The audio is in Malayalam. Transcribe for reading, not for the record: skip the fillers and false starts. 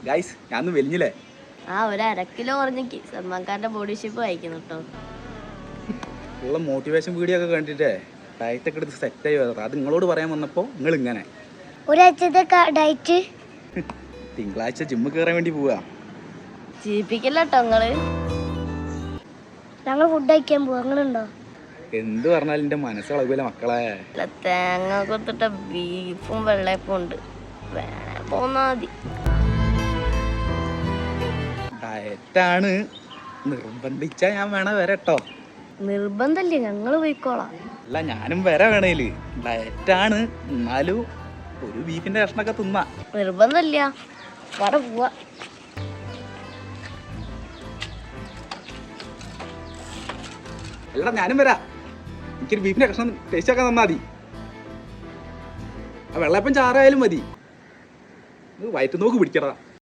ഗൈസ് ഞാൻ വലിഞ്ഞില്ലേ? ആ ഒരു 1/2 കിലോ കുറഞ്ഞേക്ക് സൽമാൻ ഖാന്റെ ബോഡി ഷേപ്പ് വായിക്കുന്നു കേട്ടോ. ഉള്ള മോട്ടിവേഷൻ വീഡിയോ ഒക്കെ കണ്ടിട്ടേ ഡയറ്റൊക്കെ എടുത്ത് സെറ്റായി വരാം. അത് നിങ്ങളോട് പറയാൻ വന്നപ്പോൾ നിങ്ങൾ ഇങ്ങനെ ഒരാഴ്ചത്തെ ഡയറ്റ് തിങ്കളാഴ്ച ജിമ്മ് കയറാൻ വേണ്ടി പോവാ. ജീവിപ്പിക്കല്ലോ നിങ്ങള്. ഞങ്ങൾ ഫുഡ് കഴിക്കാൻ പോവാ, അങ്ങനെയുണ്ടോ? എന്ത് പറഞ്ഞാലും എൻ്റെ മനസ്സ് കളകൂല മക്കളെ. തേങ്ങ കൊത്തിട്ട ബീഫും വെള്ളയപ്പും ഉണ്ട്, വേണേ പോന്നാ മതി. ഡയറ്റാണ്, നിർബന്ധിച്ചാ ഞാൻ വേണേ വരട്ടോ. നിർബന്ധല്ലേ, ഞങ്ങള് പോയിക്കോളാം. അല്ല ഞാനും വരെ വേണേല്. ഡയറ്റാണ്, എന്നാലും ഒരു ബീഫിന്റെ കഷ്ണൊക്കെ തിന്നാ. നിർബന്ധമില്ല, വട പോവാ. അല്ലടാ ഞാനും വരാ. എനിക്കൊരു ബീഫിന്റെ കഷ്ണം ടേസ്റ്റ് ആക്കാൻ തന്നാ മതി. ആ വെള്ളയപ്പം ചാറായാലും മതി. വയറ്റ് നോക്ക് പിടിക്കടാ.